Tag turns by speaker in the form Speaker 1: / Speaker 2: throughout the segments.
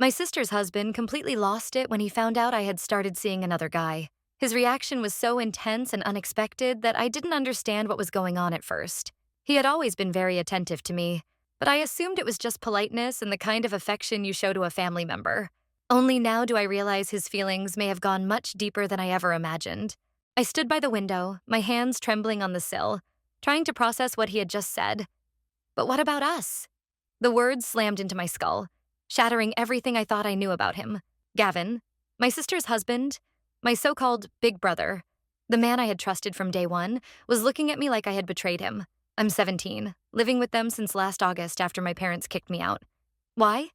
Speaker 1: My sister's husband completely lost it when he found out I had started seeing another guy. His reaction was so intense and unexpected that I didn't understand what was going on at first. He had always been very attentive to me, but I assumed it was just politeness and the kind of affection you show to a family member. Only now do I realize his feelings may have gone much deeper than I ever imagined. I stood by the window, my hands trembling on the sill, trying to process what he had just said. But what about us? The words slammed into my skull, shattering everything I thought I knew about him. Gavin, my sister's husband, my so-called big brother, the man I had trusted from day one, was looking at me like I had betrayed him. I'm 17, living with them since last August after my parents kicked me out. Why?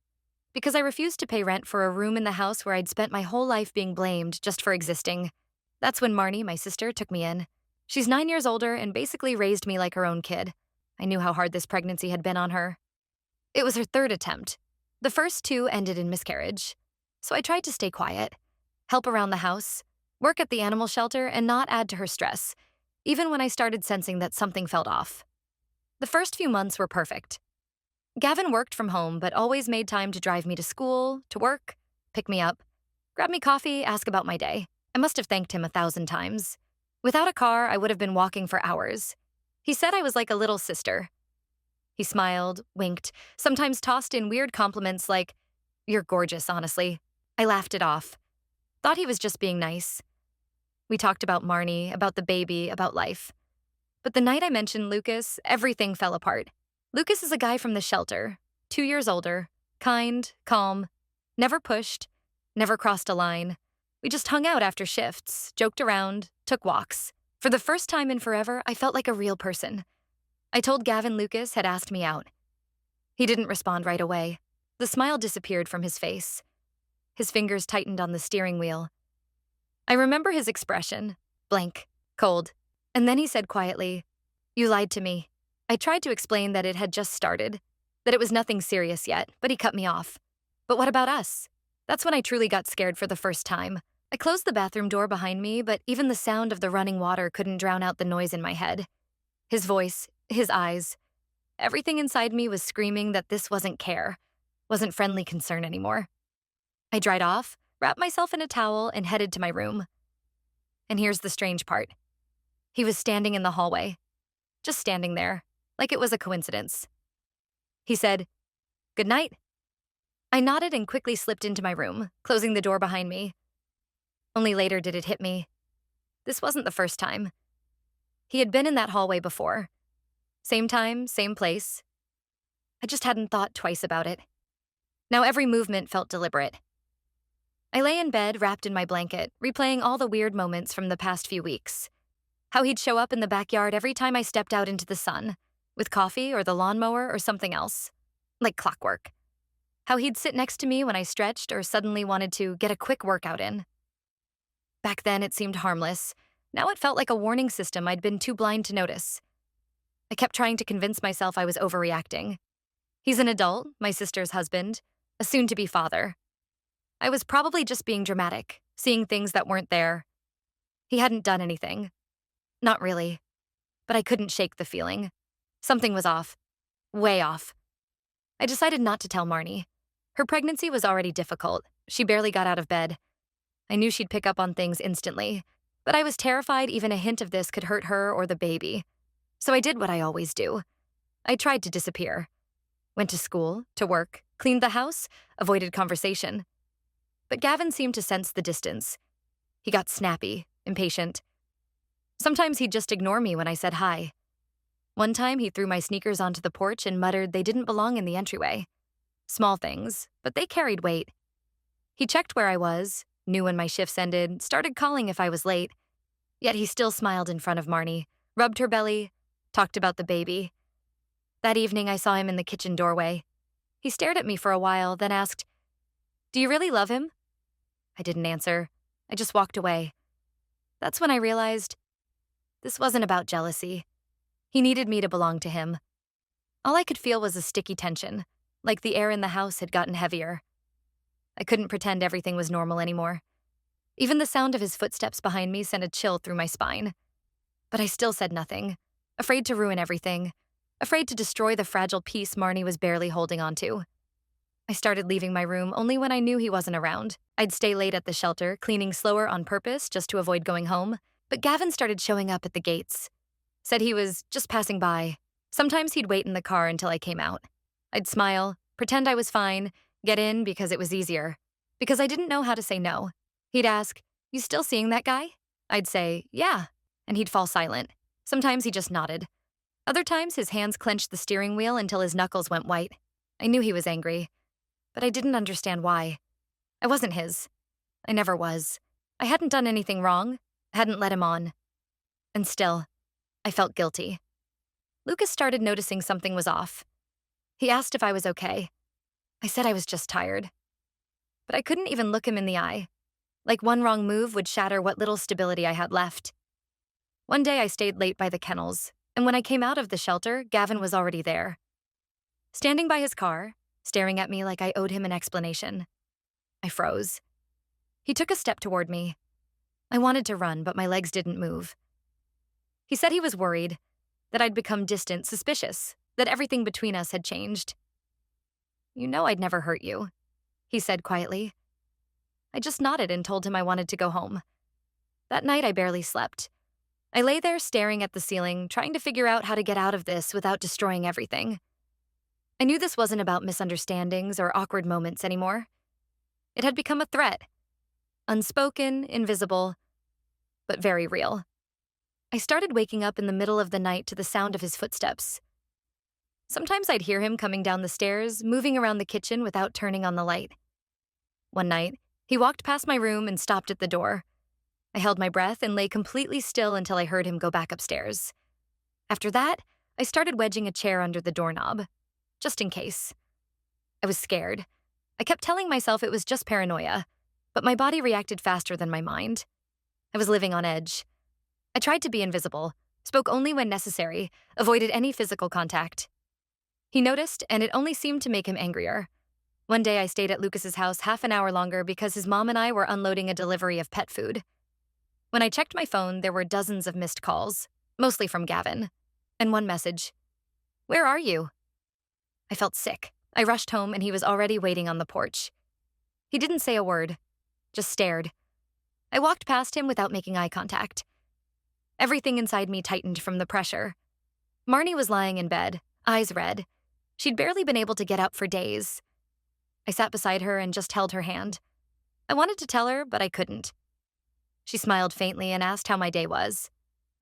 Speaker 1: Because I refused to pay rent for a room in the house where I'd spent my whole life being blamed just for existing. That's when Marne, my sister, took me in. She's 9 years older and basically raised me like her own kid. I knew how hard this pregnancy had been on her. It was her third attempt. The first two ended in miscarriage. So I tried to stay quiet, help around the house, work at the animal shelter, and not add to her stress, even when I started sensing that something felt off. The first few months were perfect. Gavin worked from home, but always made time to drive me to school, to work, pick me up, grab me coffee, ask about my day. I must have thanked him 1,000 times. Without a car, I would have been walking for hours. He said I was like a little sister. He smiled, winked, sometimes tossed in weird compliments like, "You're gorgeous, honestly." I laughed it off. Thought he was just being nice. We talked about Marnie, about the baby, about life. But the night I mentioned Lucas, everything fell apart. Lucas is a guy from the shelter, 2 years older, kind, calm, never pushed, never crossed a line. We just hung out after shifts, joked around, took walks. For the first time in forever, I felt like a real person. I told Gavin Lucas had asked me out. He didn't respond right away. The smile disappeared from his face. His fingers tightened on the steering wheel. I remember his expression, blank, cold. And then he said quietly, "You lied to me." I tried to explain that it had just started, that it was nothing serious yet, but he cut me off. "But what about us?" That's when I truly got scared for the first time. I closed the bathroom door behind me, but even the sound of the running water couldn't drown out the noise in my head. His voice, his eyes, everything inside me was screaming that this wasn't care, wasn't friendly concern anymore. I dried off, wrapped myself in a towel, and headed to my room. And here's the strange part. He was standing in the hallway, just standing there, like it was a coincidence. He said, "Good night." I nodded and quickly slipped into my room, closing the door behind me. Only later did it hit me. This wasn't the first time. He had been in that hallway before. Same time, same place. I just hadn't thought twice about it. Now every movement felt deliberate. I lay in bed, wrapped in my blanket, replaying all the weird moments from the past few weeks. How he'd show up in the backyard every time I stepped out into the sun, with coffee or the lawnmower or something else, like clockwork. How he'd sit next to me when I stretched or suddenly wanted to get a quick workout in. Back then it seemed harmless. Now it felt like a warning system I'd been too blind to notice. I kept trying to convince myself I was overreacting. He's an adult, my sister's husband, a soon-to-be father. I was probably just being dramatic, seeing things that weren't there. He hadn't done anything. Not really. But I couldn't shake the feeling. Something was off. Way off. I decided not to tell Marnie. Her pregnancy was already difficult. She barely got out of bed. I knew she'd pick up on things instantly, but I was terrified even a hint of this could hurt her or the baby. So I did what I always do. I tried to disappear. Went to school, to work, cleaned the house, avoided conversation. But Gavin seemed to sense the distance. He got snappy, impatient. Sometimes he'd just ignore me when I said hi. One time he threw my sneakers onto the porch and muttered they didn't belong in the entryway. Small things, but they carried weight. He checked where I was, knew when my shifts ended, started calling if I was late. Yet he still smiled in front of Marnie, rubbed her belly, talked about the baby. That evening I saw him in the kitchen doorway. He stared at me for a while, then asked, "Do you really love him?" I didn't answer. I just walked away. That's when I realized this wasn't about jealousy. He needed me to belong to him. All I could feel was a sticky tension, like the air in the house had gotten heavier. I couldn't pretend everything was normal anymore. Even the sound of his footsteps behind me sent a chill through my spine. But I still said nothing, afraid to ruin everything, afraid to destroy the fragile piece Marnie was barely holding on to. I started leaving my room only when I knew he wasn't around. I'd stay late at the shelter, cleaning slower on purpose just to avoid going home. But Gavin started showing up at the gates. Said he was just passing by. Sometimes he'd wait in the car until I came out. I'd smile, pretend I was fine, get in because it was easier. Because I didn't know how to say no. He'd ask, "You still seeing that guy?" I'd say, "Yeah," and he'd fall silent. Sometimes he just nodded. Other times his hands clenched the steering wheel until his knuckles went white. I knew he was angry, but I didn't understand why. I wasn't his. I never was. I hadn't done anything wrong, hadn't led him on. And still, I felt guilty. Lucas started noticing something was off. He asked if I was okay. I said I was just tired. But I couldn't even look him in the eye. Like one wrong move would shatter what little stability I had left. One day I stayed late by the kennels, and when I came out of the shelter, Gavin was already there. Standing by his car, staring at me like I owed him an explanation. I froze. He took a step toward me. I wanted to run, but my legs didn't move. He said he was worried, that I'd become distant, suspicious, that everything between us had changed. "You know I'd never hurt you," he said quietly. I just nodded and told him I wanted to go home. That night I barely slept. I lay there staring at the ceiling, trying to figure out how to get out of this without destroying everything. I knew this wasn't about misunderstandings or awkward moments anymore. It had become a threat. Unspoken, invisible, but very real. I started waking up in the middle of the night to the sound of his footsteps. Sometimes I'd hear him coming down the stairs, moving around the kitchen without turning on the light. One night, he walked past my room and stopped at the door. I held my breath and lay completely still until I heard him go back upstairs. After that, I started wedging a chair under the doorknob, just in case. I was scared. I kept telling myself it was just paranoia, but my body reacted faster than my mind. I was living on edge. I tried to be invisible, spoke only when necessary, avoided any physical contact. He noticed, and it only seemed to make him angrier. One day I stayed at Lucas's house half an hour longer because his mom and I were unloading a delivery of pet food. When I checked my phone, there were dozens of missed calls, mostly from Gavin, and one message. "Where are you?" I felt sick. I rushed home and he was already waiting on the porch. He didn't say a word, just stared. I walked past him without making eye contact. Everything inside me tightened from the pressure. Marne was lying in bed, eyes red. She'd barely been able to get up for days. I sat beside her and just held her hand. I wanted to tell her, but I couldn't. She smiled faintly and asked how my day was.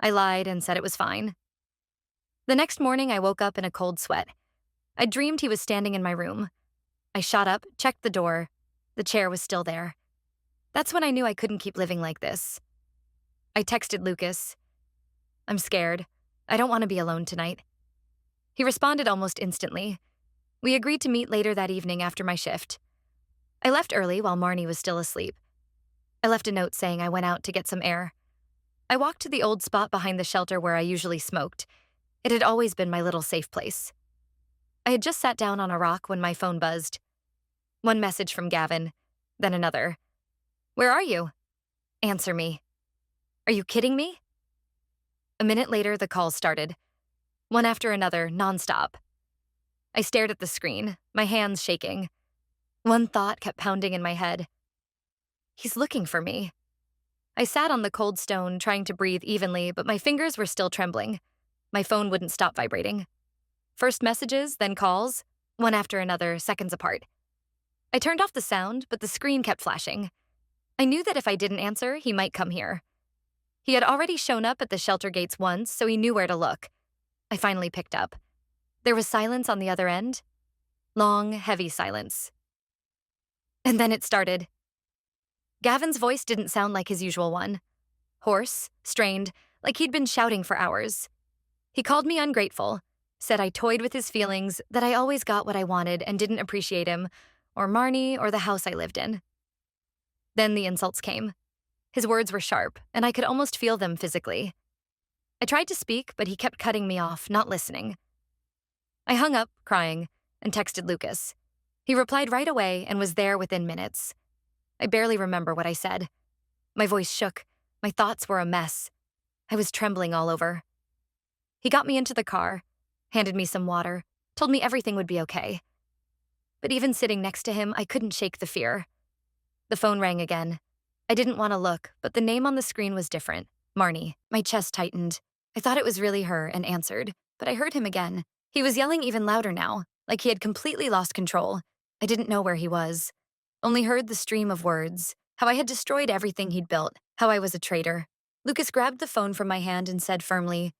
Speaker 1: I lied and said it was fine. The next morning, I woke up in a cold sweat. I dreamed he was standing in my room. I shot up, checked the door. The chair was still there. That's when I knew I couldn't keep living like this. I texted Lucas. "I'm scared. I don't want to be alone tonight." He responded almost instantly. We agreed to meet later that evening after my shift. I left early while Marne was still asleep. I left a note saying I went out to get some air. I walked to the old spot behind the shelter where I usually smoked. It had always been my little safe place. I had just sat down on a rock when my phone buzzed. One message from Gavin, then another. "Where are you?" "Answer me." "Are you kidding me?" A minute later, the calls started. One after another, nonstop. I stared at the screen, my hands shaking. One thought kept pounding in my head. He's looking for me. I sat on the cold stone, trying to breathe evenly, but my fingers were still trembling. My phone wouldn't stop vibrating. First messages, then calls, one after another, seconds apart. I turned off the sound, but the screen kept flashing. I knew that if I didn't answer, he might come here. He had already shown up at the shelter gates once, so he knew where to look. I finally picked up. There was silence on the other end. Long, heavy silence. And then it started. Gavin's voice didn't sound like his usual one. Hoarse, strained, like he'd been shouting for hours. He called me ungrateful, said I toyed with his feelings, that I always got what I wanted and didn't appreciate him, or Marne, or the house I lived in. Then the insults came. His words were sharp, and I could almost feel them physically. I tried to speak, but he kept cutting me off, not listening. I hung up, crying, and texted Lucas. He replied right away and was there within minutes. I barely remember what I said. My voice shook. My thoughts were a mess. I was trembling all over. He got me into the car, handed me some water, told me everything would be okay. But even sitting next to him, I couldn't shake the fear. The phone rang again. I didn't want to look, but the name on the screen was different. Marnie. My chest tightened. I thought it was really her and answered, but I heard him again. He was yelling even louder now, like he had completely lost control. I didn't know where he was. Only heard the stream of words, how I had destroyed everything he'd built, how I was a traitor. Lucas grabbed the phone from my hand and said firmly,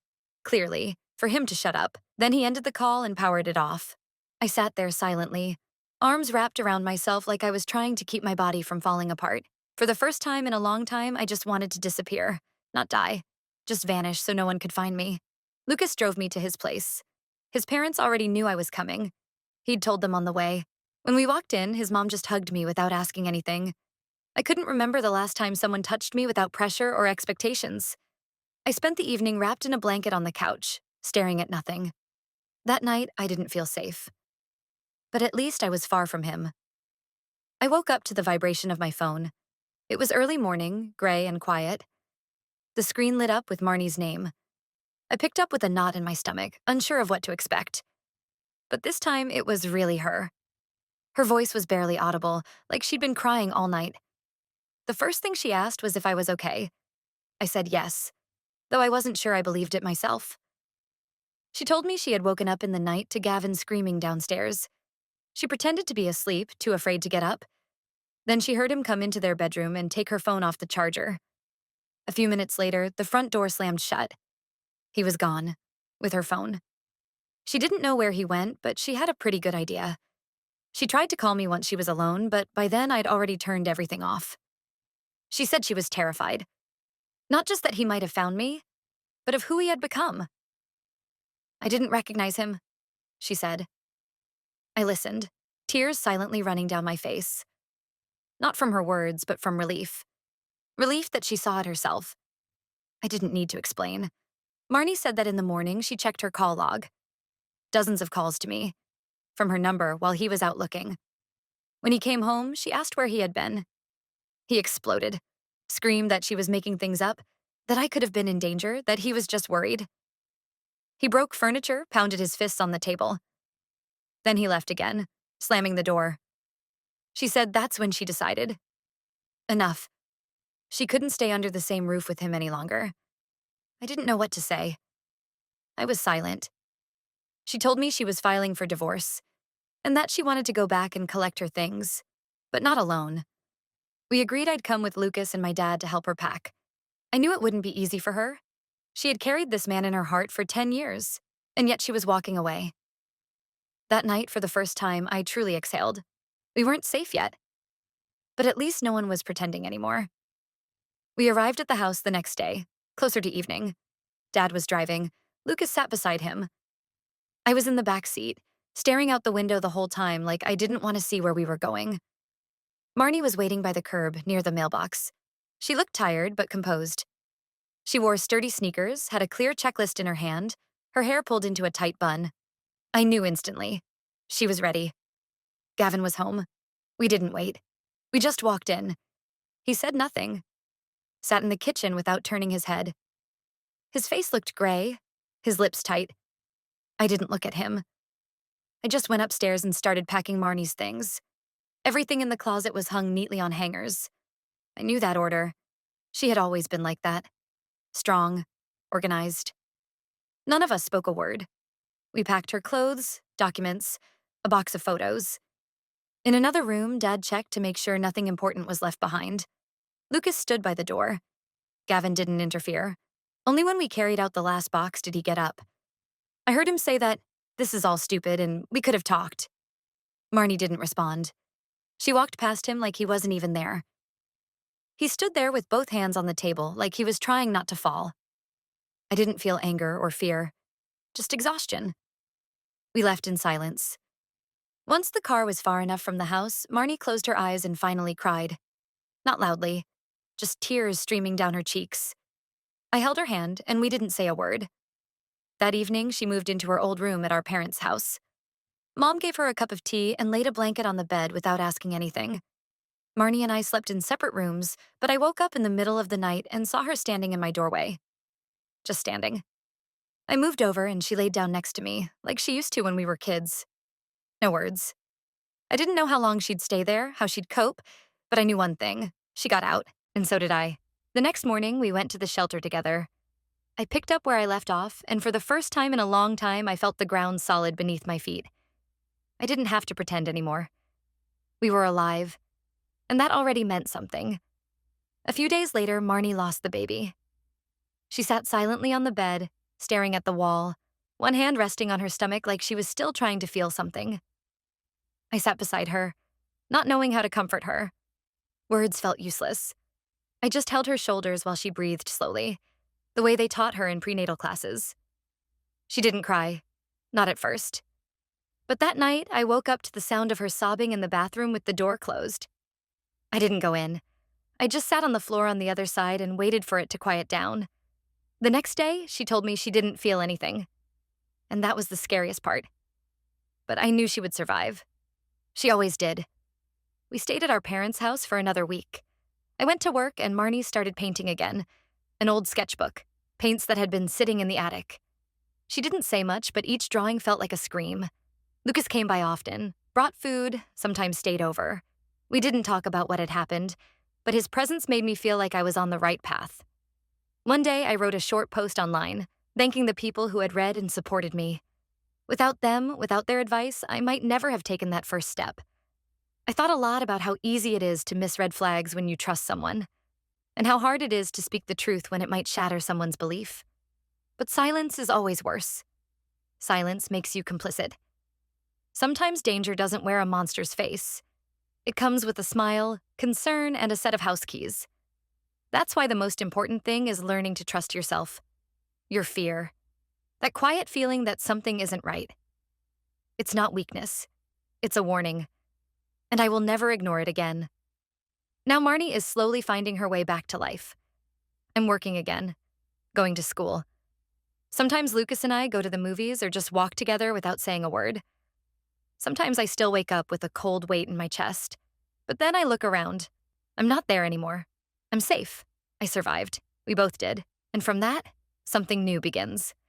Speaker 1: clearly, for him to shut up. Then he ended the call and powered it off. I sat there silently, arms wrapped around myself like I was trying to keep my body from falling apart. For the first time in a long time, I just wanted to disappear, not die, just vanish so no one could find me. Lucas drove me to his place. His parents already knew I was coming. He'd told them on the way. When we walked in, his mom just hugged me without asking anything. I couldn't remember the last time someone touched me without pressure or expectations. I spent the evening wrapped in a blanket on the couch, staring at nothing. That night, I didn't feel safe. But at least I was far from him. I woke up to the vibration of my phone. It was early morning, gray and quiet. The screen lit up with Marnie's name. I picked up with a knot in my stomach, unsure of what to expect. But this time, it was really her. Her voice was barely audible, like she'd been crying all night. The first thing she asked was if I was okay. I said yes, though I wasn't sure I believed it myself. She told me she had woken up in the night to Gavin screaming downstairs. She pretended to be asleep, too afraid to get up. Then she heard him come into their bedroom and take her phone off the charger. A few minutes later, the front door slammed shut. He was gone, with her phone. She didn't know where he went, but she had a pretty good idea. She tried to call me once she was alone, but by then I'd already turned everything off. She said she was terrified. Not just that he might have found me, but of who he had become. I didn't recognize him, she said. I listened, tears silently running down my face. Not from her words, but from relief. Relief that she saw it herself. I didn't need to explain. Marnie said that in the morning she checked her call log. Dozens of calls to me, from her number while he was out looking. When he came home, she asked where he had been. He exploded, screamed that she was making things up, that I could have been in danger, that he was just worried. He broke furniture, pounded his fists on the table. Then he left again, slamming the door. She said that's when she decided. Enough. She couldn't stay under the same roof with him any longer. I didn't know what to say. I was silent. She told me she was filing for divorce, and that she wanted to go back and collect her things, but not alone. We agreed I'd come with Lucas and my dad to help her pack. I knew it wouldn't be easy for her. She had carried this man in her heart for 10 years, and yet she was walking away. That night, for the first time, I truly exhaled. We weren't safe yet. But at least no one was pretending anymore. We arrived at the house the next day, closer to evening. Dad was driving. Lucas sat beside him. I was in the back seat, staring out the window the whole time like I didn't want to see where we were going. Marnie was waiting by the curb near the mailbox. She looked tired but composed. She wore sturdy sneakers, had a clear checklist in her hand, her hair pulled into a tight bun. I knew instantly. She was ready. Gavin was home. We didn't wait. We just walked in. He said nothing. Sat in the kitchen without turning his head. His face looked gray, his lips tight. I didn't look at him. I just went upstairs and started packing Marnie's things. Everything in the closet was hung neatly on hangers. I knew that order. She had always been like that. Strong, organized. None of us spoke a word. We packed her clothes, documents, a box of photos. In another room, Dad checked to make sure nothing important was left behind. Lucas stood by the door. Gavin didn't interfere. Only when we carried out the last box did he get up. I heard him say that, "This is all stupid and we could have talked." Marnie didn't respond. She walked past him like he wasn't even there. He stood there with both hands on the table like he was trying not to fall. I didn't feel anger or fear, just exhaustion. We left in silence. Once the car was far enough from the house, Marnie closed her eyes and finally cried. Not loudly, just tears streaming down her cheeks. I held her hand, and we didn't say a word. That evening, she moved into her old room at our parents' house. Mom gave her a cup of tea and laid a blanket on the bed without asking anything. Marnie and I slept in separate rooms, but I woke up in the middle of the night and saw her standing in my doorway. Just standing. I moved over and she laid down next to me, like she used to when we were kids. No words. I didn't know how long she'd stay there, how she'd cope, but I knew one thing. She got out, and so did I. The next morning, we went to the shelter together. I picked up where I left off, and for the first time in a long time, I felt the ground solid beneath my feet. I didn't have to pretend anymore. We were alive, and that already meant something. A few days later, Marnie lost the baby. She sat silently on the bed, staring at the wall, one hand resting on her stomach like she was still trying to feel something. I sat beside her, not knowing how to comfort her. Words felt useless. I just held her shoulders while she breathed slowly, the way they taught her in prenatal classes. She didn't cry, not at first. But that night, I woke up to the sound of her sobbing in the bathroom with the door closed. I didn't go in. I just sat on the floor on the other side and waited for it to quiet down. The next day, she told me she didn't feel anything. And that was the scariest part. But I knew she would survive. She always did. We stayed at our parents' house for another week. I went to work and Marnie started painting again, an old sketchbook, paints that had been sitting in the attic. She didn't say much, but each drawing felt like a scream. Lucas came by often, brought food, sometimes stayed over. We didn't talk about what had happened, but his presence made me feel like I was on the right path. One day, I wrote a short post online, thanking the people who had read and supported me. Without them, without their advice, I might never have taken that first step. I thought a lot about how easy it is to miss red flags when you trust someone, and how hard it is to speak the truth when it might shatter someone's belief. But silence is always worse. Silence makes you complicit. Sometimes danger doesn't wear a monster's face. It comes with a smile, concern, and a set of house keys. That's why the most important thing is learning to trust yourself. Your fear. That quiet feeling that something isn't right. It's not weakness. It's a warning. And I will never ignore it again. Now Marnie is slowly finding her way back to life. I'm working again, going to school. Sometimes Lucas and I go to the movies or just walk together without saying a word. Sometimes I still wake up with a cold weight in my chest. But then I look around. I'm not there anymore. I'm safe. I survived. We both did. And from that, something new begins.